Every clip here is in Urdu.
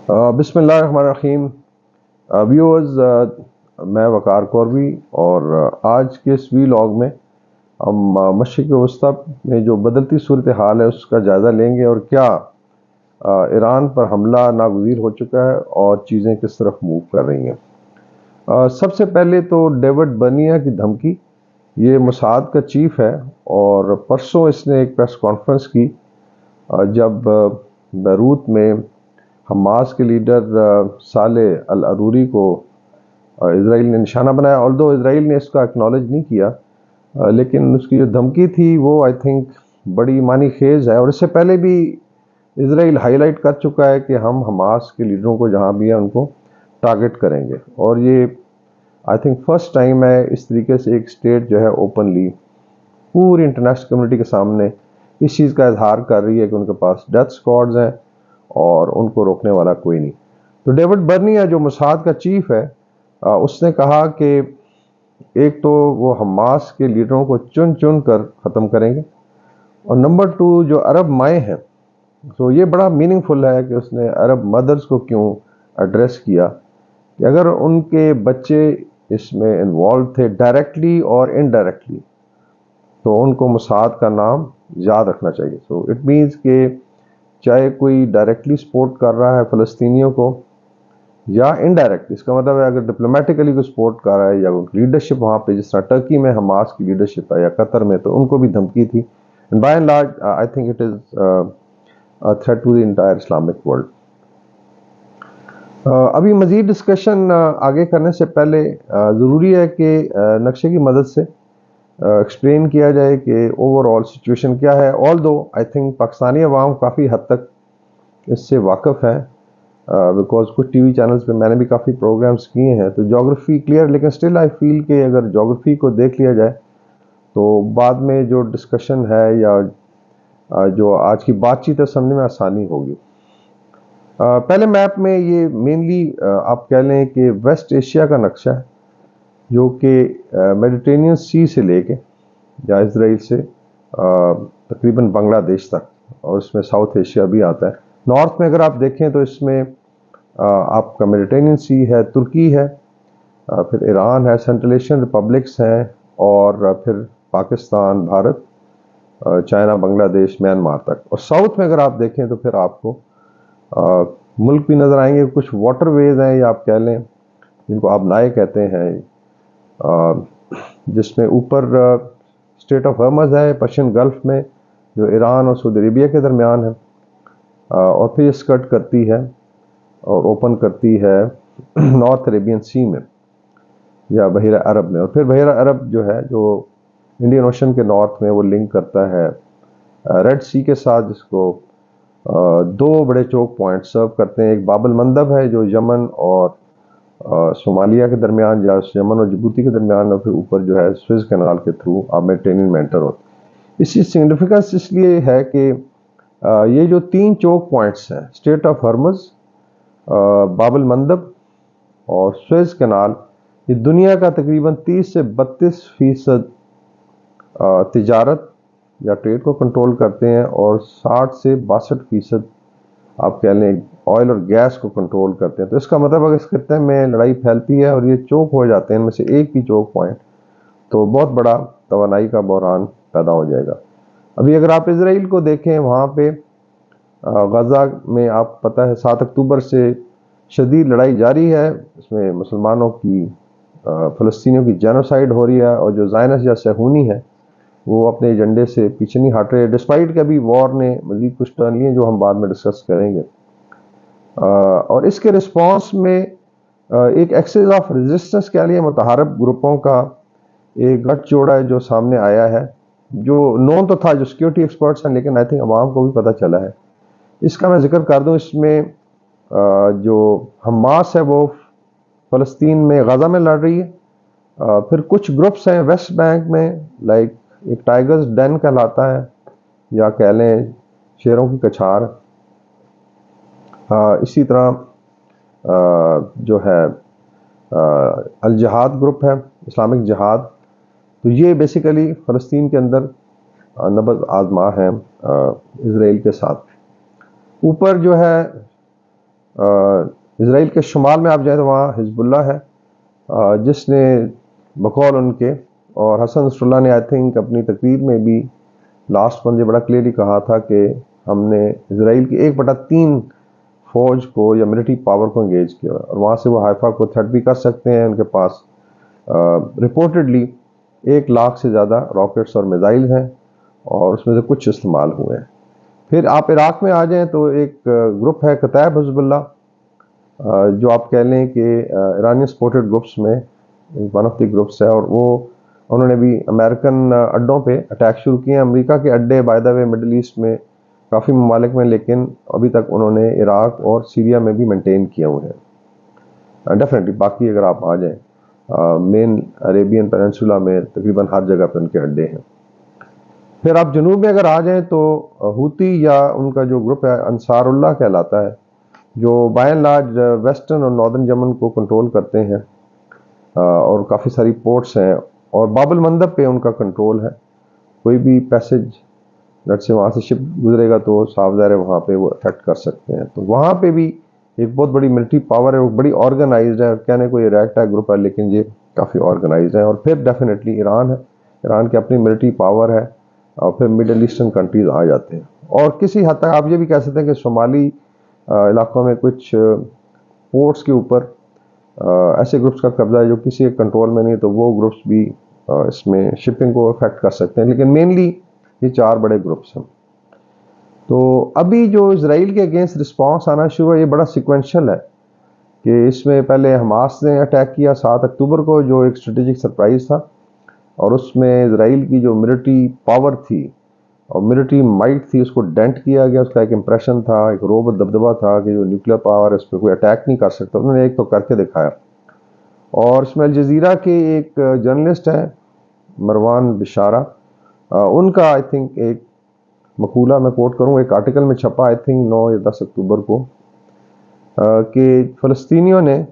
بسم اللہ الرحمن الرحیم. ویورز، میں وقار قوروی اور آج کے اس ویلاگ میں ہم مشرق وسطیٰ میں جو بدلتی صورتحال ہے اس کا جائزہ لیں گے اور کیا ایران پر حملہ ناگزیر ہو چکا ہے اور چیزیں کس طرف موو کر رہی ہیں. سب سے پہلے تو ڈیوڈ برنیا کی دھمکی. یہ موساد کا چیف ہے اور پرسوں اس نے ایک پریس کانفرنس کی جب بیروت میں حماس کے لیڈر صالح العروری کو اسرائیل نے نشانہ بنایا. although اسرائیل نے اس کا اکنالج نہیں کیا، لیکن اس کی جو دھمکی تھی وہ آئی تھنک بڑی معنی خیز ہے. اور اس سے پہلے بھی اسرائیل ہائی لائٹ کر چکا ہے کہ ہم حماس کے لیڈروں کو جہاں بھی ہیں ان کو ٹارگٹ کریں گے. اور یہ آئی تھنک فرسٹ ٹائم ہے اس طریقے سے ایک اسٹیٹ جو ہے اوپنلی پوری انٹرنیشنل کمیونٹی کے سامنے اس چیز کا اظہار کر رہی ہے کہ ان کے پاس ڈیتھ اسکواڈز ہیں اور ان کو روکنے والا کوئی نہیں. تو ڈیوڈ برنیا جو موساد کا چیف ہے، اس نے کہا کہ ایک تو وہ حماس کے لیڈروں کو چن چن کر ختم کریں گے، اور نمبر 2 جو عرب مائیں ہیں. تو یہ بڑا میننگ فل ہے کہ اس نے عرب مدرز کو کیوں ایڈریس کیا کہ اگر ان کے بچے اس میں انوالو تھے ڈائریکٹلی اور انڈائریکٹلی تو ان کو موساد کا نام یاد رکھنا چاہیے. سو اٹ مینس کہ چاہے کوئی ڈائریکٹلی سپورٹ کر رہا ہے فلسطینیوں کو یا انڈائریکٹلی، اس کا مطلب ہے اگر ڈپلومیٹیکلی کوئی سپورٹ کر رہا ہے یا لیڈرشپ وہاں پہ جس طرح ٹرکی میں حماس کی لیڈرشپ ہے یا قطر میں، تو ان کو بھی دھمکی تھی. By and large I think it is threat to the entire Islamic world. ابھی مزید ڈسکشن آگے کرنے سے پہلے ضروری ہے کہ نقشے کی مدد سے ایکسپلین کیا جائے کہ اوور آل سچویشن کیا ہے. آلدو آئی تھنک پاکستانی عوام کافی حد تک اس سے واقف ہے، بیکاز کچھ ٹی وی چینلز پہ میں نے بھی کافی پروگرامز کیے ہیں تو جغرافی کلیئر، لیکن اسٹل آئی فیل کہ اگر جغرافی کو دیکھ لیا جائے تو بعد میں جو ڈسکشن ہے یا جو آج کی بات چیت ہے سمجھنے میں آسانی ہوگی. پہلے میپ میں یہ مینلی آپ کہہ لیں کہ ویسٹ ایشیا کا نقشہ ہے جو کہ میڈیٹرینین سی سے لے کے یا اسرائیل سے تقریباً بنگلہ دیش تک، اور اس میں ساؤتھ ایشیا بھی آتا ہے. نارتھ میں اگر آپ دیکھیں تو اس میں آپ کا میڈیٹرینین سی ہے، ترکی ہے، پھر ایران ہے، سینٹرل ایشین ریپبلکس ہیں، اور پھر پاکستان، بھارت، چائنا، بنگلہ دیش، میانمار تک. اور ساؤتھ میں اگر آپ دیکھیں تو پھر آپ کو ملک بھی نظر آئیں گے. کچھ واٹر ویز ہیں یا آپ کہہ لیں جن کو آبنائے کہتے ہیں، جس میں اوپر اسٹیٹ آف ہرمز ہے پرشین گلف میں جو ایران اور سعودی عربیہ کے درمیان ہے، اور پھر یہ اسکرٹ کرتی ہے اور اوپن کرتی ہے نارتھ عربین سی میں یا بحیرہ عرب میں. اور پھر بحیرہ عرب جو ہے جو انڈین اوشن کے نارتھ میں وہ لنک کرتا ہے ریڈ سی کے ساتھ، جس کو دو بڑے چوک پوائنٹ سرو کرتے ہیں. ایک باب المندب ہے جو یمن اور صومالیہ کے درمیان یا یمن اور جبوتی کے درمیان، اور پھر اوپر جو ہے سوئز کینال کے تھرو آپ میڈیٹرینین میں انٹر ہوتے. اس کی سگنیفیکنس اس لیے ہے کہ یہ جو 3 چوک پوائنٹس ہیں، اسٹیٹ آف ہرمز، باب المندب اور سوئز کینال، یہ دنیا کا تقریباً 30 سے 32% تجارت یا ٹریڈ کو کنٹرول کرتے ہیں، اور 60 سے 62% آپ کہہ لیں آئل اور گیس کو کنٹرول کرتے ہیں. تو اس کا مطلب اگر اس خطے میں لڑائی پھیلتی ہے اور یہ چوک ہو جاتے ہیں ان میں سے ایک بھی چوک پوائنٹ، تو بہت بڑا توانائی کا بحران پیدا ہو جائے گا. ابھی اگر آپ اسرائیل کو دیکھیں، وہاں پہ غزہ میں آپ پتہ ہے 7 اکتوبر سے شدید لڑائی جاری ہے. اس میں مسلمانوں کی فلسطینیوں کی جینوسائیڈ ہو رہی ہے، اور جو زائنس یا صہیونی ہے وہ اپنے ایجنڈے سے پیچھے نہیں ہٹ رہے، ڈسپائٹ کہ ابھی وار نے مزید کچھ ٹرن لیے جو ہم بعد میں ڈسکس کریں گے. اور اس کے رسپانس میں ایک ایکسس آف ریزسٹنس کہہ لیے متحارب گروپوں کا ایک گٹھ جوڑا ہے جو سامنے آیا ہے، جو نون تو تھا، جو سیکیورٹی ایکسپرٹس ہیں، لیکن آئی تھنک عوام کو بھی پتہ چلا ہے. اس کا میں ذکر کر دوں. اس میں جو حماس ہے وہ فلسطین میں غزہ میں لڑ رہی ہے. پھر کچھ گروپس ہیں ویسٹ بینک میں، لائک ایک ٹائیگرز ڈین کہلاتا ہے یا کہہ لیں شیروں کی کچھار. اسی طرح جو ہے الجہاد گروپ ہے، اسلامک جہاد. تو یہ بیسیکلی فلسطین کے اندر نبض آزما ہیں اسرائیل کے ساتھ. اوپر جو ہے اسرائیل کے شمال میں آپ جائیں تو وہاں حزب اللہ ہے، جس نے بقول ان کے، اور حسن نصر اللہ نے آئی تھنک اپنی تقریر میں بھی لاسٹ منتھ بڑا کلیئرلی کہا تھا کہ ہم نے اسرائیل کی 1/3 فوج کو یا ملٹری پاور کو انگیج کیا، اور وہاں سے وہ حائفہ کو تھرٹ بھی کر سکتے ہیں۔ ان کے پاس رپورٹڈلی 1 لاکھ سے زیادہ راکٹس اور میزائل ہیں، اور اس میں سے کچھ استعمال ہوئے ہیں۔ پھر آپ عراق میں آ جائیں تو ایک گروپ ہے کتائب حزب اللہ، جو آپ کہہ لیں کہ ایرانی سپورٹڈ گروپس میں ون آف دی گروپس ہے، اور وہ انہوں نے بھی امریکن اڈوں پہ اٹیک شروع کیے ہیں۔ امریکہ کے اڈے by the way Middle East میں کافی ممالک میں، لیکن ابھی تک انہوں نے عراق اور سیریا میں بھی مینٹین کیے ہوئے ہیں۔ ڈیفینیٹلی باقی اگر آپ آ جائیں مین عربین پیننسولا میں تقریباً ہر جگہ پہ ان کے اڈے ہیں۔ پھر آپ جنوب میں اگر آ جائیں تو ہوتی یا ان کا جو گروپ ہے انصار اللہ کہلاتا ہے، جو بائی اینڈ لارج ویسٹرن اور ناردرن یمن کو کنٹرول کرتے ہیں، اور کافی ساری پورٹس ہیں، اور باب المندب پہ ان کا کنٹرول ہے۔ کوئی بھی پیسج سے وہاں سے شپ گزرے گا تو صاف ظاہر ہے وہاں پہ وہ افیکٹ کر سکتے ہیں۔ تو وہاں پہ بھی ایک بہت بڑی ملٹری پاور ہے، وہ بڑی آرگنائزڈ ہے، کہنے کو یہ ریکٹ ہے گروپ ہے لیکن یہ کافی آرگنائزڈ ہے۔ اور پھر ڈیفینیٹلی ایران ہے، ایران کی اپنی ملٹری پاور ہے، اور پھر مڈل ایسٹرن کنٹریز آ جاتے ہیں۔ اور کسی حد تک آپ یہ بھی کہہ سکتے ہیں کہ شمالی علاقوں میں کچھ پورٹس کے اوپر ایسے گروپس کا قبضہ ہے جو کسی ایک کنٹرول میں نہیں، تو وہ گروپس بھی اس میں شپنگ کو افیکٹ کر سکتے ہیں، لیکن مینلی یہ 4 بڑے گروپس ہیں۔ تو ابھی جو اسرائیل کے اگینسٹ رسپانس آنا شروع ہے، یہ بڑا سیکوینشل ہے کہ اس میں پہلے حماس نے اٹیک کیا 7 اکتوبر کو، جو ایک اسٹریٹجک سرپرائز تھا، اور اس میں اسرائیل کی جو ملٹری پاور تھی اور ملٹری مائٹ تھی اس کو ڈینٹ کیا گیا۔ اس کا ایک امپریشن تھا، ایک روب دبدبہ تھا کہ جو نیوکلیر پاور ہے اس پہ کوئی اٹیک نہیں کر سکتا۔ انہوں نے ایک تو کر کے دکھایا۔ اور اس میں الجزیرہ کے ایک جرنلسٹ ہیں مروان بشارہ، ان کا آئی تھنک ایک مقولہ میں کوٹ کروں، ایک آرٹیکل میں چھپا آئی تھنک 9 یا 10 اکتوبر کو، کہ فلسطینیوں نے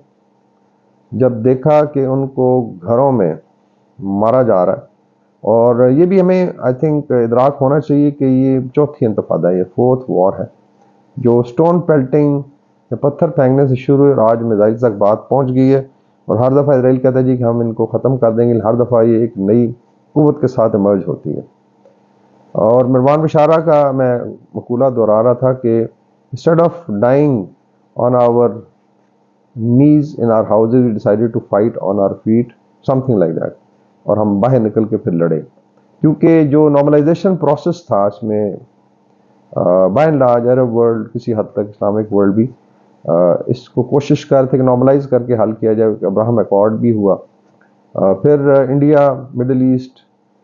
جب دیکھا کہ ان کو گھروں میں مارا جا رہا ہے، اور یہ بھی ہمیں آئی تھنک ادراک ہونا چاہیے کہ یہ 4تھی انتفاضہ ہے، یہ 4th وار ہے، جو سٹون پیلٹنگ یا پتھر پھینکنے سے شروع اور آج میزائل تک بات پہنچ گئی ہے، اور ہر دفعہ اسرائیل کہتا ہے جی کہ ہم ان کو ختم کر دیں گے، ہر دفعہ یہ ایک نئی قوت کے ساتھ ایمرج ہوتی ہے۔ اور مروان بشارہ کا میں مقولہ دہرا رہا تھا کہ instead of dying on our knees in our houses we decided to fight on our feet, something like that، اور ہم باہر نکل کے پھر لڑے، کیونکہ جو نارملائزیشن پروسیس تھا اس میں by and large Arab world, کسی حد تک اسلامک ورلڈ بھی اس کو کوشش کر رہے تھے کہ نارملائز کر کے حل کیا جائے۔ ابراہم ایکارڈ بھی ہوا، پھر انڈیا، مڈل ایسٹ،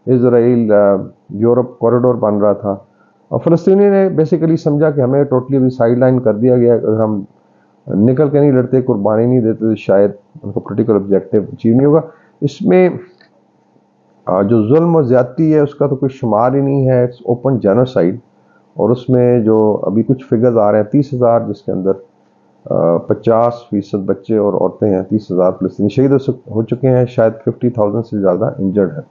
اسرائیل، یورپ کوریڈور بن رہا تھا، اور فلسطینی نے بیسیکلی سمجھا کہ ہمیں ٹوٹلی ابھی سائڈ لائن کر دیا گیا، اگر ہم نکل کے نہیں لڑتے، قربانی نہیں دیتے تو شاید ان کو پولیٹیکل آبجیکٹیو اچیو نہیں ہوگا۔ اس میں جو ظلم و زیادتی ہے اس کا تو کوئی شمار ہی نہیں ہے، اٹس اوپن جینوسائیڈ، اور اس میں جو ابھی کچھ فگرز آ رہے ہیں 30,000، جس کے اندر 50% بچے اور عورتیں ہیں، 30,000 فلسطینی شہید ہو چکے ہیں، شاید 50,000 سے زیادہ انجرڈ ہیں،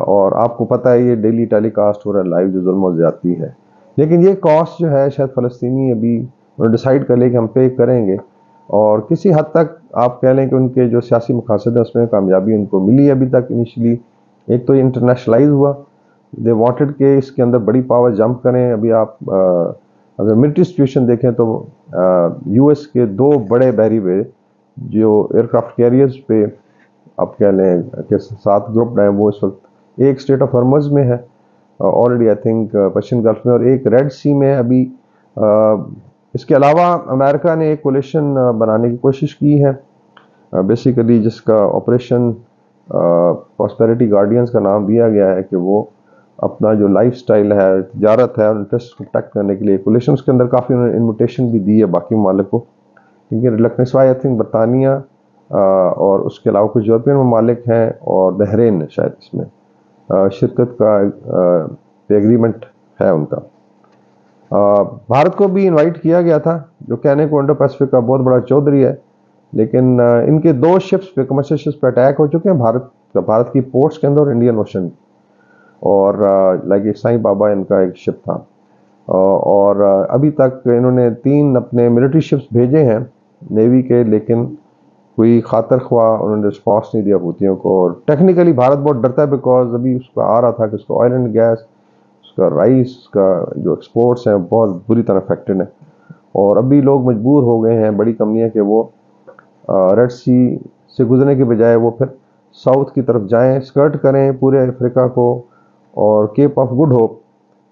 اور آپ کو پتہ ہے یہ ڈیلی ٹیلی کاسٹ ہو رہا ہے لائیو جو ظلم و زیادتی ہے۔ لیکن یہ کاسٹ جو ہے شاید فلسطینی ابھی ڈیسائیڈ کر لے کہ ہم پے کریں گے، اور کسی حد تک آپ کہہ لیں کہ ان کے جو سیاسی مقاصد ہیں اس میں کامیابی ان کو ملی ابھی تک انیشلی۔ ایک تو یہ انٹرنیشنلائز ہوا، دے وانٹڈ کہ اس کے اندر بڑی پاور جمپ کریں۔ ابھی آپ اگر ملٹری سچویشن دیکھیں تو یو ایس کے 2 بڑے بحری وے جو ایئر کرافٹ کیریئرز پہ آپ کہہ لیں کہ 7 گروپ ہیں، وہ اس وقت ایک اسٹریٹ آف ہرمز میں ہے already I think Persian golf میں، اور ایک ریڈ سی میں ابھی۔ اس کے علاوہ امریکہ نے ایک کولیشن بنانے کی کوشش کی ہے بیسیکلی، جس کا آپریشن پراسپیرٹی گارڈینز کا نام دیا گیا ہے، کہ وہ اپنا جو لائف سٹائل ہے، تجارت ہے اور انٹرسٹ کو پروٹیکٹ کرنے کے لیے کولیشن، اس کے اندر کافی انہوں نے انویٹیشن بھی دی ہے باقی ممالک کو، کیونکہ ریلکٹنس وائی آئی تھنک برطانیہ اور اس کے علاوہ کچھ یورپین ممالک ہیں اور بحرین شاید اس میں شرکت کا ایگریمنٹ ہے ان کا۔ بھارت کو بھی انوائٹ کیا گیا تھا، جو کہنے کو انڈو پیسفک کا بہت بڑا چودھری ہے، لیکن ان کے 2 شپس پہ، کمرشل شپس پہ اٹیک ہو چکے ہیں بھارت کی پورٹس کے اندر اور انڈین اوشن، اور لائک سائیں بابا ان کا ایک شپ تھا۔ اور ابھی تک انہوں نے 3 اپنے ملٹری شپس بھیجے ہیں نیوی کے، لیکن کوئی خاطر خواہ انہوں نے رسپانس نہیں دیا حوثیوں کو. اور ٹیکنیکلی بھارت بہت ڈرتا ہے، بیکاز ابھی اس کا آ رہا تھا کہ اس کا آئل اینڈ گیس، اس کا رائس، اس کا جو ایکسپورٹس ہیں بہت بری طرح افیکٹڈ ہیں. اور ابھی لوگ مجبور ہو گئے ہیں بڑی کمپنیاں کہ وہ ریڈ سی سے گزرنے کے بجائے وہ پھر ساؤتھ کی طرف جائیں، اسکرٹ کریں پورے افریقہ کو. اور کیپ آف گڈ ہوپ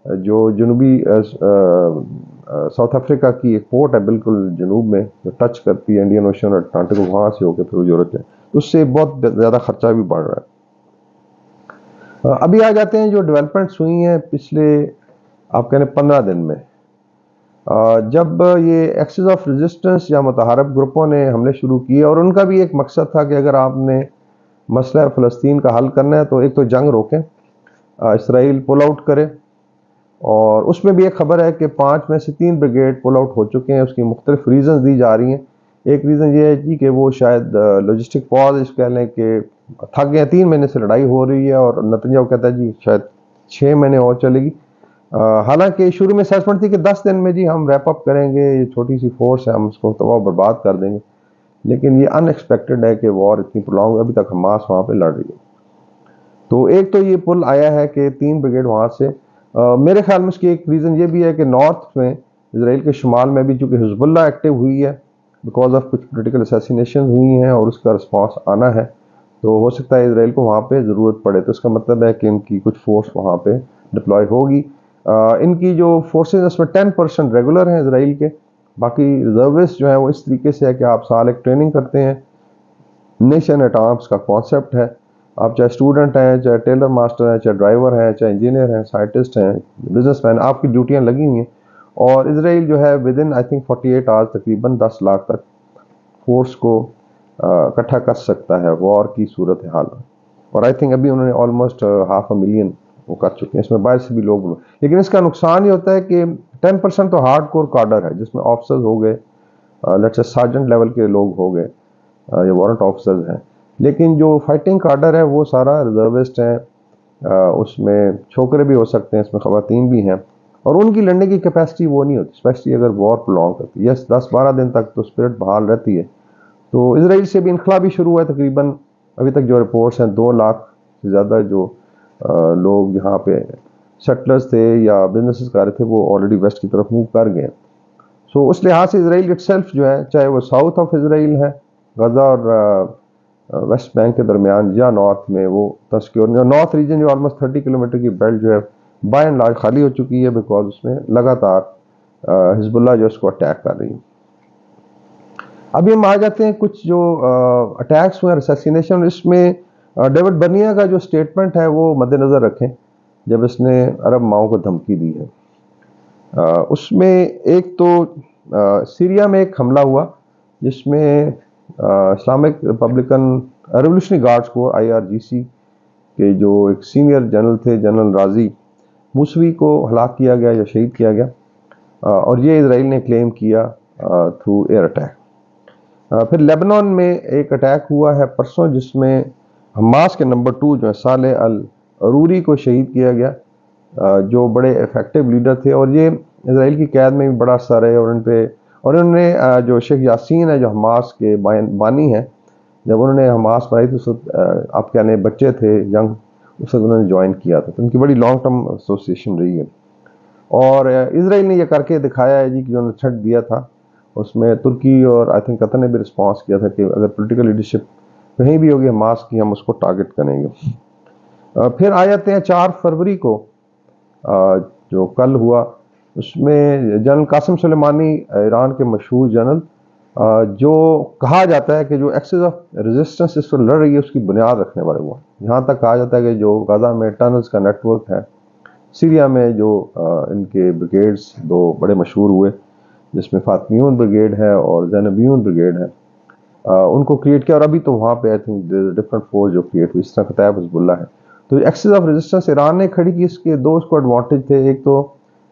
جو جنوبی ساؤتھ افریقہ کی ایک پورٹ ہے بالکل جنوب میں، جو ٹچ کرتی ہے انڈین اوشن اور اٹلانٹک کو، وہاں سے ہو کے پھر وہ یورپ جائے، اس سے بہت زیادہ خرچہ بھی بڑھ رہا ہے. ابھی آ جاتے ہیں جو ڈیولپمنٹس ہوئی ہیں پچھلے آپ کہنے 15 دن میں. جب یہ ایکسس آف ریزسٹنس یا متحارب گروپوں نے حملے شروع کیے، اور ان کا بھی ایک مقصد تھا کہ اگر آپ نے مسئلہ فلسطین کا حل کرنا ہے تو ایک تو جنگ روکیں، اسرائیل پل آؤٹ کرے. اور اس میں بھی ایک خبر ہے کہ 5 میں سے 3 بریگیڈ پل آؤٹ ہو چکے ہیں. اس کی مختلف ریزنز دی جا رہی ہیں. ایک ریزن یہ ہے جی کہ وہ شاید لاجسٹک پاز اس کہہ لیں کہ تھک گئے، 3 مہینے سے لڑائی ہو رہی ہے، اور نتنیاہو کہتا ہے جی شاید 6 مہینے اور چلے گی. حالانکہ شروع میں اسیسمنٹ تھی کہ 10 دن میں جی ہم ریپ اپ کریں گے، یہ چھوٹی سی فورس ہے، ہم اس کو تباہ و برباد کر دیں گے. لیکن یہ ان ایکسپیکٹڈ ہے کہ وار اتنی پرولونگ، ابھی تک حماس وہاں پہ لڑ رہی ہے. تو ایک تو یہ پل آیا ہے کہ 3 بریگیڈ وہاں سے. میرے خیال میں اس کی ایک ریزن یہ بھی ہے کہ نارتھ میں اسرائیل کے شمال میں بھی چونکہ حزب اللہ ایکٹیو ہوئی ہے بیکاز آف کچھ پولیٹیکل اسیسینیشن ہوئی ہیں اور اس کا رسپانس آنا ہے، تو ہو سکتا ہے اسرائیل کو وہاں پہ ضرورت پڑے. تو اس کا مطلب ہے کہ ان کی کچھ فورس وہاں پہ ڈپلوائے ہوگی. ان کی جو فورسز اس میں 10% ریگولر ہیں اسرائیل کے، باقی ریزروسٹ جو ہیں وہ اس طریقے سے ہے کہ آپ سال ایک ٹریننگ کرتے ہیں. نیشن ایٹ آرمس کا کانسیپٹ ہے. آپ چاہے اسٹوڈنٹ ہیں، چاہے ٹیلر ماسٹر ہیں، چاہے ڈرائیور ہیں، چاہے انجینئر ہیں، سائنٹسٹ ہیں، بزنس مین، آپ کی ڈیوٹیاں لگی ہوئی ہیں. اور اسرائیل جو ہے with in I think 48 hours تقریباً 10 لاکھ تک فورس کو اکٹھا کر سکتا ہے وار کی صورت حال میں. اور آئی تھنک ابھی انہوں نے آلموسٹ 500,000 وہ کر چکے ہیں. اس میں باہر سے بھی لوگ، لیکن اس کا نقصان یہ ہوتا ہے کہ 10% تو ہارڈ کور کارڈر ہے، جس میں آفیسرز ہو گئے، لیٹس سے سارجنٹ لیول کے لوگ ہو گئے یا وارنٹ آفیسرز ہیں. لیکن جو فائٹنگ کارڈر ہے وہ سارا ریزروسٹ ہیں. اس میں چھوکرے بھی ہو سکتے ہیں، اس میں خواتین بھی ہیں، اور ان کی لڑنے کی کیپیسٹی وہ نہیں ہوتی، اسپیشلی اگر وار پرولونگ کرتی ہے. یس 10-12 دن تک تو اسپرٹ بحال رہتی ہے. تو اسرائیل سے بھی انخلا بھی شروع ہوا ہے. تقریباً ابھی تک جو رپورٹس ہیں 2 لاکھ سے زیادہ جو لوگ یہاں پہ سیٹلرز تھے یا بزنسز کر رہے تھے وہ آلریڈی ویسٹ کی طرف موو کر گئے. سو اس لحاظ سے اسرائیل اٹ سیلف جو ہے، چاہے وہ ساؤتھ آف اسرائیل ہے غزہ اور ویسٹ بینک کے درمیان، یا نارتھ میں وہ تسکیور، نارتھ ریجن جو آلموسٹ 30 کلومیٹر کی بیلٹ جو ہے بائی اینڈ لارج خالی ہو چکی ہے، بیکاز اس میں لگاتار حزب اللہ جو اس کو اٹیک کر رہی ہے. ابھی ہم آ جاتے ہیں کچھ جو اٹیکس ہوئے اسیسینیشن. اس میں ڈیوڈ برنیا کا جو سٹیٹمنٹ ہے وہ مد نظر رکھیں جب اس نے عرب ماؤں کو دھمکی دی ہے. اس میں ایک تو سیریا میں ایک حملہ ہوا جس میں اسلامک ریپبلکن ریولیوشنری گارڈز کو IRGC کے جو ایک سینئر جنرل تھے، جنرل رازی موسوی کو ہلاک کیا گیا یا شہید کیا گیا، اور یہ اسرائیل نے کلیم کیا تھرو ایئر اٹیک. پھر لیبنان میں ایک اٹیک ہوا ہے پرسوں جس میں حماس کے نمبر 2 جو ہے صالح العروری کو شہید کیا گیا، جو بڑے افیکٹو لیڈر تھے، اور یہ اسرائیل کی قید میں بھی بڑا اثر ہے. اور ان پہ، اور انہوں نے جو شیخ یاسین ہے جو حماس کے بانی ہیں، جب انہوں نے حماس بنائی تو اس وقت آپ کہنے بچے تھے ینگ، اس وقت انہوں نے جوائن کیا تھا. تو ان کی بڑی لانگ ٹرم ایسوسیشن رہی ہے. اور اسرائیل نے یہ کر کے دکھایا ہے جی کہ جو انہوں نے تھریٹ دیا تھا اس میں ترکی اور آئی تھنک قطر نے بھی رسپانس کیا تھا کہ اگر پولیٹیکل لیڈرشپ کہیں بھی ہوگی حماس کی، ہم اس کو ٹارگٹ کریں گے. پھر آ جاتے ہیں 4 فروری کو جو کل ہوا، اس میں جنرل قاسم سلیمانی ایران کے مشہور جنرل، جو کہا جاتا ہے کہ جو ایکسس آف ریزسٹنس اس پر لڑ رہی ہے اس کی بنیاد رکھنے والے وہ ہیں. یہاں تک کہا جاتا ہے کہ جو غزہ میں ٹنلز کا نیٹ ورک ہے، سیریا میں جو ان کے بریگیڈز 2 بڑے مشہور ہوئے جس میں فاطمیون بریگیڈ ہے اور زینبیون بریگیڈ ہے، ان کو کریٹ کیا. اور ابھی تو وہاں پہ آئی تھنک ڈفرنٹ فورس جو کریٹ ہوئی، اس طرح فتح حزب اللہ ہے. تو ایکسس آف ریزسٹنس ایران نے کھڑی کی. اس کے 2 اس کو ایڈوانٹیج تھے. ایک تو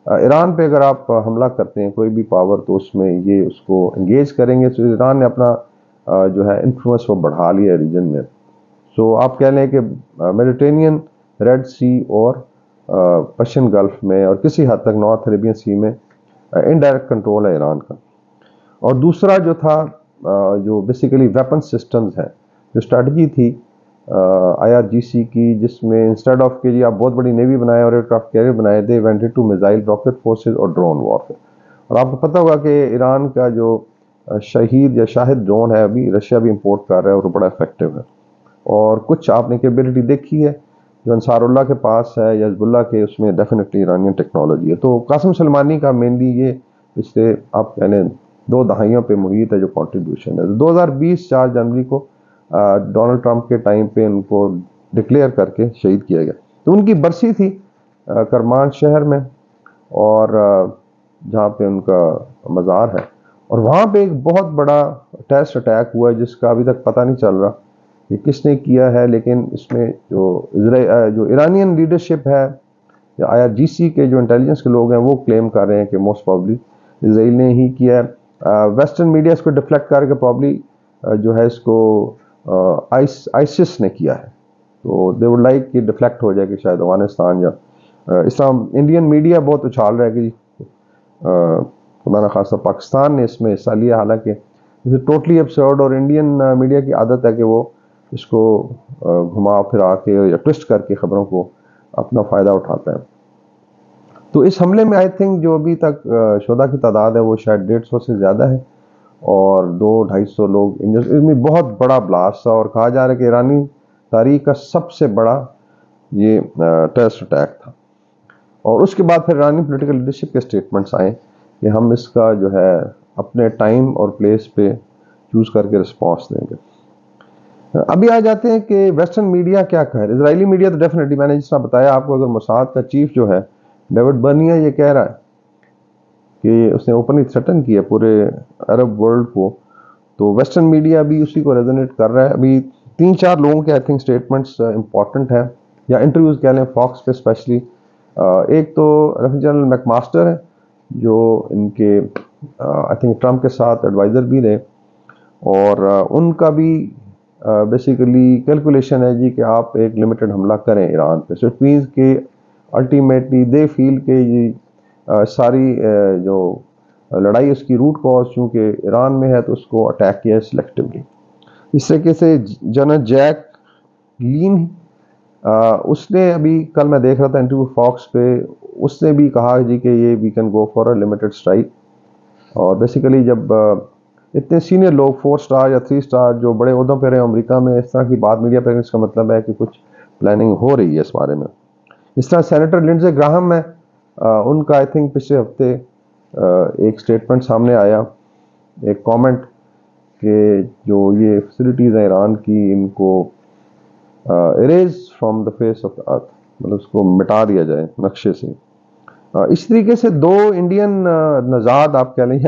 ایران پہ اگر آپ حملہ کرتے ہیں کوئی بھی پاور تو اس میں یہ اس کو انگیج کریں گے، تو ایران نے اپنا جو ہے انفلوئنس وہ بڑھا لیا ریجن میں. سو آپ کہہ لیں کہ میڈیٹرینین، ریڈ سی اور پرشین گلف میں اور کسی حد تک نارتھ عربین سی میں انڈائریکٹ کنٹرول ہے ایران کا. اور دوسرا جو تھا جو بیسیکلی ویپن سسٹمز ہیں، جو اسٹریٹجی تھی IRGC کی، جس میں انسٹیڈ آف کہ جی آپ بہت بڑی نیوی بنائے اور ایئر کرافٹ کیریئر بنائے، they went to missile rocket forces اور ڈرون وارفیئر. اور آپ کو پتہ ہوگا کہ ایران کا جو شہید یا شاہد ڈرون ہے ابھی رشیا بھی امپورٹ کر رہا ہے اور وہ بڑا افیکٹو ہے. اور کچھ آپ نے کیپیبلٹی دیکھی ہے جو انصار اللہ کے پاس ہے یا حزب اللہ کے، اس میں ڈیفینیٹلی ایرانین ٹیکنالوجی ہے. تو قاسم سلیمانی کا مینلی یہ پچھلے آپ کہہ لیں 2 دہائیوں پہ محیط ہے جو کنٹریبیوشن ہے. 2020 4 جنوری کو ڈونلڈ ٹرمپ کے ٹائم پہ ان کو ڈکلیئر کر کے شہید کیا گیا. تو ان کی برسی تھی کرمان شہر میں، اور جہاں پہ ان کا مزار ہے، اور وہاں پہ ایک بہت بڑا ٹیررسٹ اٹیک ہوا ہے جس کا ابھی تک پتہ نہیں چل رہا کہ کس نے کیا ہے. لیکن اس میں جو ایرانین لیڈرشپ ہے یا IRGC کے جو انٹیلیجنس کے لوگ ہیں وہ کلیم کر رہے ہیں کہ موسٹ پرابلی اسرائیل نے ہی کیا ہے. ویسٹرن میڈیا اس کو ڈیفلیکٹ کر کے پرابلی جو ہے اس کو ISIS نے کیا ہے. تو دے وڈ لائک کہ ڈیفلیکٹ ہو جائے کہ شاید افغانستان یا اسلام. انڈین میڈیا بہت اچھال رہا ہے کہ خدا نہ خاصہ پاکستان نے اس میں حصہ لیا، حالانکہ ٹوٹلی ابسرڈ. اور انڈین میڈیا کی عادت ہے کہ وہ اس کو گھما پھرا کے یا ٹوسٹ کر کے خبروں کو اپنا فائدہ اٹھاتا ہے. تو اس حملے میں آئی تھنک جو ابھی تک شہداء کی تعداد ہے وہ شاید 150 سے زیادہ ہے اور 200-250 لوگ انجر. اس میں بہت بڑا بلاسٹ تھا اور کہا جا رہا ہے کہ ایرانی تاریخ کا سب سے بڑا یہ ٹیررسٹ اٹیک تھا. اور اس کے بعد پھر ایرانی پولیٹیکل لیڈرشپ کے اسٹیٹمنٹس آئے کہ ہم اس کا جو ہے اپنے ٹائم اور پلیس پہ چوز کر کے رسپانس دیں گے. ابھی آ جاتے ہیں کہ ویسٹرن میڈیا کیا کہہ رہا ہے. اسرائیلی میڈیا تو ڈیفینیٹلی، میں نے جس طرح بتایا آپ کو، اگر موساد کا چیف جو ہے ڈیوڈ برنیا یہ کہہ رہا ہے کہ اس نے اوپنلی تھریٹن کیا پورے عرب ورلڈ کو، تو ویسٹرن میڈیا بھی اسی کو ریزونیٹ کر رہا ہے. ابھی 3-4 لوگوں کے آئی تھنک اسٹیٹمنٹس امپورٹنٹ ہیں یا انٹرویوز کہہ لیں فاکس پہ اسپیشلی. ایک تو ریفرنٹ جنرل میک ماسٹر ہے جو ان کے آئی تھنک ٹرمپ کے ساتھ ایڈوائزر بھی رہے، اور ان کا بھی بیسیکلی کیلکولیشن ہے جی کہ آپ ایک لمیٹڈ حملہ کریں ایران پہ. سو اٹ مینس کہ الٹیمیٹلی دے فیل کہ یہ ساری جو لڑائی اس کی روٹ کاز چونکہ ایران میں ہے تو اس کو اٹیک کیا ہے سلیکٹیولی. اس طریقے سے جنرل جیک لین اس نے ابھی کل میں دیکھ رہا تھا انٹرویو فاکس پہ، اس نے بھی کہا جی کہ یہ we can go for a limited strike. اور بیسیکلی جب اتنے سینئر لوگ 4 سٹار یا 3 سٹار جو بڑے عہدوں پہ رہے امریکہ میں اس طرح کی بات میڈیا پہ، اس کا مطلب ہے کہ کچھ پلاننگ ہو رہی ہے اس بارے میں. اس طرح سینیٹر لنڈزے گراہم ہے، ان کا آئی تھنک پچھلے ہفتے ایک اسٹیٹمنٹ سامنے آیا، ایک کامنٹ کہ جو یہ فیسلٹیز ہیں ایران کی ان کو erase from the face of the earth, مطلب اس کو مٹا دیا جائے نقشے سے. اس طریقے سے 2 انڈین نژاد آپ کہہ لیں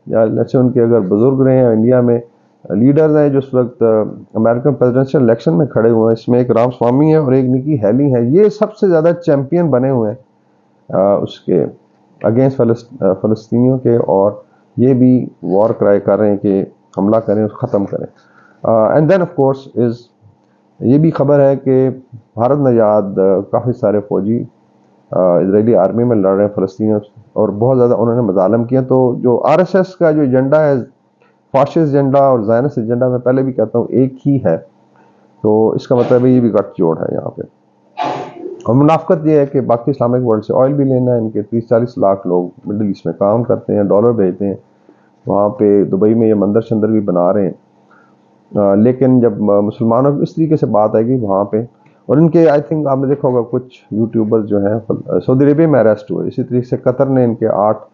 یا جیسے ان کے اگر بزرگ رہے ہیں انڈیا میں لیڈرز ہیں جو اس وقت امریکن پریزیڈنشل الیکشن میں کھڑے ہوئے ہیں، اس میں ایک رام سوامی ہے اور ایک نکی ہیلی ہے. یہ سب سے زیادہ چیمپئن بنے ہوئے ہیں اس کے اگینسٹ فلسطینیوں کے، اور یہ بھی وار کرائے کر رہے ہیں کہ حملہ کریں اور ختم کریں. اینڈ دین آف کورس یہ بھی خبر ہے کہ بھارت نژاد کافی سارے فوجی اسرائیلی آرمی میں لڑ رہے ہیں فلسطینیوں سے، اور بہت زیادہ انہوں نے مظالم کیا. تو جو RSS کا جو ایجنڈا ہے فاشسٹ ایجنڈا اور زائنسٹ ایجنڈا، میں پہلے بھی کہتا ہوں ایک ہی ہے. تو اس کا مطلب ہے یہ بھی گٹھ جوڑ ہے یہاں پہ. اور منافقت یہ ہے کہ باقی اسلامک ورلڈ سے آئل بھی لینا ہے. ان کے 30-40 لاکھ لوگ مڈل ایسٹ میں کام کرتے ہیں، ڈالر بھیجتے ہیں وہاں پہ. دبئی میں یہ مندر شندر بھی بنا رہے ہیں. لیکن جب مسلمانوں کی اس طریقے سے بات آئے گی وہاں پہ، اور ان کے آئی تھنک آپ نے دیکھا ہوگا کچھ یوٹیوبر جو ہیں سعودی عربیہ میں اریسٹ ہوئے. اسی طریقے سے قطر نے ان کے 8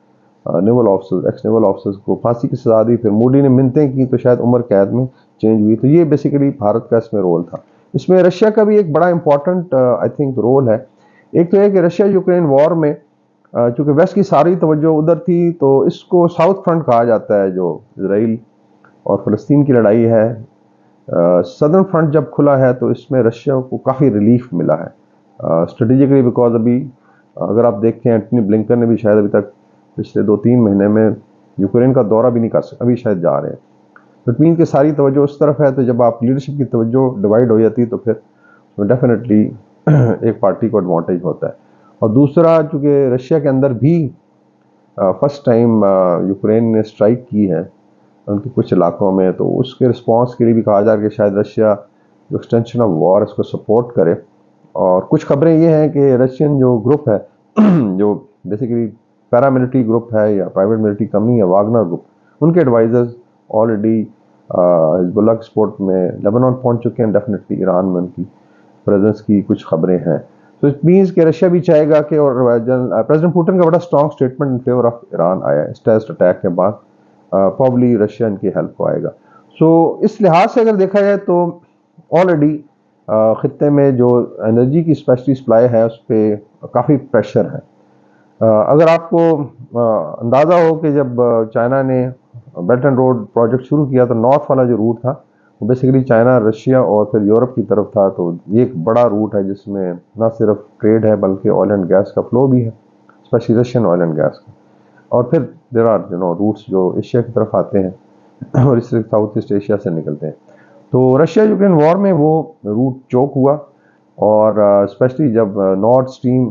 نیول آفسرز، ایکس نیول آفسرز کو پھانسی کی سزا دی. پھر موڈی نے منتیں کی تو شاید عمر قید میں چینج ہوئی. تو یہ بیسیکلی بھارت کا اس میں رول تھا. اس میں رشیا کا بھی ایک بڑا امپورٹنٹ آئی تھنک رول ہے. ایک تو ہے کہ رشیا یوکرین وار میں چونکہ ویسٹ کی ساری توجہ ادھر تھی، تو اس کو ساؤتھ فرنٹ کہا جاتا ہے جو اسرائیل اور فلسطین کی لڑائی ہے. سدرن فرنٹ جب کھلا ہے تو اس میں رشیا کو کافی ریلیف ملا ہے اسٹریٹجکلی، بیکاز ابھی اگر آپ دیکھیں اینٹنی بلنکن نے بھی شاید ابھی تک پچھلے 2-3 مہینے میں یوکرین کا دورہ بھی نہیں کر سکا، ابھی شاید جا رہے ہیں. بٹوین کے ساری توجہ اس طرف ہے، تو جب آپ لیڈرشپ کی توجہ ڈیوائڈ ہو جاتی ہے تو پھر ڈیفینیٹلی ایک پارٹی کو ایڈوانٹیج ہوتا ہے. اور دوسرا چونکہ رشیا کے اندر بھی فرسٹ ٹائم یوکرین نے اسٹرائک کی ہے ان کے کچھ علاقوں میں، تو اس کے رسپانس کے لیے بھی کہا جا رہا ہے کہ شاید رشیا جو ایکسٹینشن آف وار اس کو سپورٹ کرے. اور کچھ خبریں یہ ہیں کہ رشین جو گروپ ہے جو بیسیکلی پیراملٹری گروپ ہے یا پرائیویٹ ملٹری کمپنی ہے واگنر گروپ، ان کے ایڈوائزرز آلریڈی حزب اللہ کے سپورٹ میں لیبنان پہنچ چکے ہیں. ڈیفینیٹلی ایران میں ان کی پریزنس کی کچھ خبریں ہیں. تو اٹ مینس کہ رشیا بھی چاہے گا کہ، اور پریزیڈنٹ پوٹن کا بڑا strong statement in favour of Iran آیا ہے اس ٹیررسٹ اٹیک کے بعد. پرابلی رشیا ان کی ہیلپ کو آئے گا. سو اس لحاظ سے اگر دیکھا جائے تو آلریڈی خطے میں جو انرجی کی اسپیشلی سپلائی ہے اس پہ کافی پریشر ہے. اگر آپ کو اندازہ ہو کہ جب چائنا نے بیلٹ اینڈ روڈ پروجیکٹ شروع کیا تو نارتھ والا جو روٹ تھا وہ بیسیکلی چائنا، رشیا اور پھر یورپ کی طرف تھا. تو یہ ایک بڑا روٹ ہے جس میں نہ صرف ٹریڈ ہے بلکہ آئل اینڈ گیس کا فلو بھی ہے، especially Russian oil and gas کا. اور پھر دیر آر روٹس جو ایشیا کی طرف آتے ہیں اور اس سے ساؤتھ ایسٹ ایشیا سے نکلتے ہیں. تو رشیا یوکرین وار میں وہ روٹ چوک ہوا، اور اسپیشلی جب نارتھ اسٹریم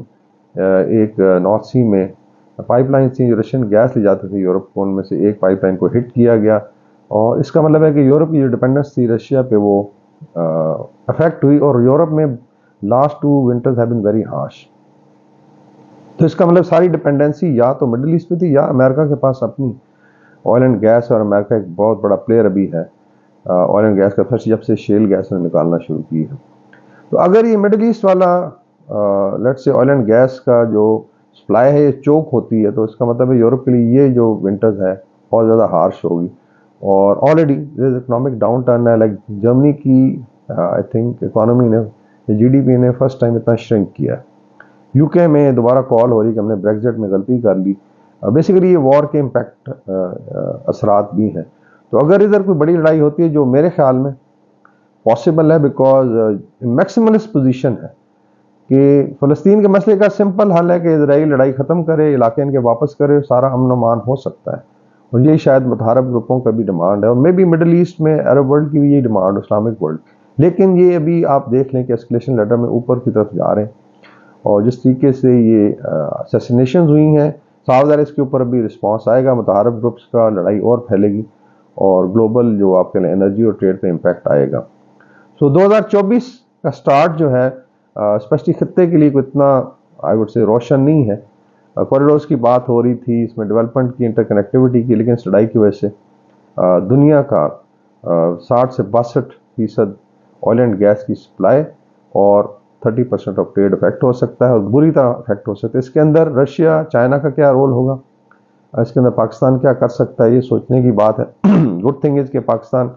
ایک نارتھ سی میں پائپ لائن تھی جو رشین گیس لے جاتے تھے یورپ کو، ان میں سے ایک پائپ لائن کو ہٹ کیا گیا. اور اس کا مطلب ہے کہ یورپ کی جو ڈپینڈنس تھی رشیا پہ وہ افیکٹ ہوئی، اور یورپ میں last 2 winters have been very harsh. تو اس کا مطلب ساری ڈپینڈنسی یا تو مڈل ایسٹ پہ تھی یا امریکہ کے پاس اپنی آئل اینڈ گیس، اور امریکہ ایک بہت بڑا پلیئر ابھی ہے آئل اینڈ گیس کا، فرسٹ جب سے شیل گیس نے نکالنا شروع کی ہے. تو اگر یہ مڈل ایسٹ والا لیٹ سے آئل اینڈ گیس کا جو سپلائی ہے یہ چوک ہوتی ہے، تو اس کا مطلب ہے یورپ کے لیے یہ جو ونٹرز ہے بہت زیادہ ہارش ہوگی. اور آلریڈی اکنامک ڈاؤن ٹرن ہے، لائک جرمنی کی آئی تھنک اکانومی نے جی ڈی پی نے فرسٹ ٹائم اتنا شرنک کیا ہے. یو کے میں دوبارہ کال ہو رہی کہ ہم نے بریگزٹ میں غلطی کر لی. بیسیکلی یہ وار کے امپیکٹ اثرات بھی ہیں. تو اگر ادھر کوئی بڑی لڑائی ہوتی ہے جو میرے خیال میں پاسبل ہے، بیکاز میکسیملسٹ پوزیشن ہے کہ فلسطین کے مسئلے کا سمپل حل ہے کہ اسرائیل لڑائی ختم کرے، علاقے ان کے واپس کرے، سارا امن و امان ہو سکتا ہے. اور یہی شاید متحارب گروپوں کا بھی ڈیمانڈ ہے، اور مے بی مڈل ایسٹ میں عرب ورلڈ کی بھی یہی ڈیمانڈ، اسلامک ورلڈ. لیکن یہ ابھی آپ دیکھ لیں کہ اسکلیشن لیڈر میں اوپر کی طرف جا رہے ہیں، اور جس طریقے سے یہ اسیسینیشنز ہوئی ہیں صاف ظاہر اس کے اوپر ابھی رسپانس آئے گا، متحارب گروپس کا لڑائی اور پھیلے گی، اور گلوبل جو آپ کے انرجی اور ٹریڈ پہ امپیکٹ آئے گا. سو 2024 کا سٹارٹ جو ہے اسپیشلی خطے کے لیے کوئی اتنا آئی وڈ سے روشن نہیں ہے. کوریڈورز کی بات ہو رہی تھی، اس میں ڈیولپمنٹ کی، انٹر کنیکٹیوٹی کی، لیکن اس لڑائی کی وجہ سے دنیا کا 60 سے 62% آئل اینڈ گیس کی سپلائی اور 30% آف ٹریڈ افیکٹ ہو سکتا ہے، اور بری طرح افیکٹ ہو سکتا ہے. اس کے اندر رشیا، چائنا کا کیا رول ہوگا، اس کے اندر پاکستان کیا کر سکتا ہے، یہ سوچنے کی بات ہے. گڈ تھنگ از کہ پاکستان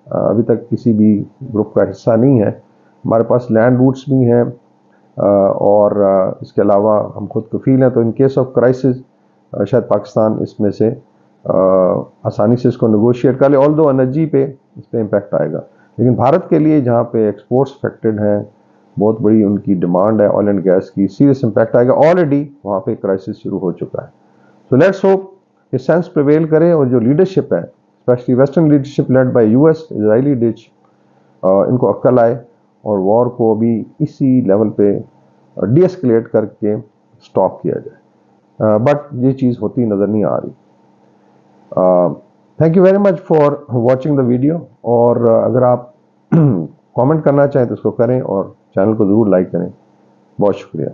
ابھی تک کسی بھی گروپ کا حصہ نہیں ہے. ہمارے پاس لینڈ روٹس بھی ہیں، اور اس کے علاوہ ہم خود کفیل ہیں. تو ان کیس آف کرائسس شاید پاکستان اس میں سے آسانی سے اس کو نیگوشیٹ کر لے، آلدو انرجی پہ اس پہ امپیکٹ آئے گا. لیکن بھارت کے لیے جہاں پہ ایکسپورٹس افیکٹڈ ہیں، بہت بڑی ان کی ڈیمانڈ ہے آئل اینڈ گیس کی، سیریس امپیکٹ آئے گا. آلریڈی وہاں پہ کرائسس شروع ہو چکا ہے. سو لیٹس ہوپ کہ سینس پریویل کرے، اور جو لیڈرشپ ہے especially western leadership led by U S, Israeli ان کو عقل آئے اور وار کو ابھی اسی لیول پہ ڈی ایسکلیٹ کر کے سٹاپ کیا جائے. بٹ یہ چیز ہوتی نظر نہیں آ رہی. Thank you very much for watching the video. اور اگر آپ کامنٹ کرنا چاہیں تو اس کو کریں، اور چینل کو ضرور لائک کریں. بہت شکریہ.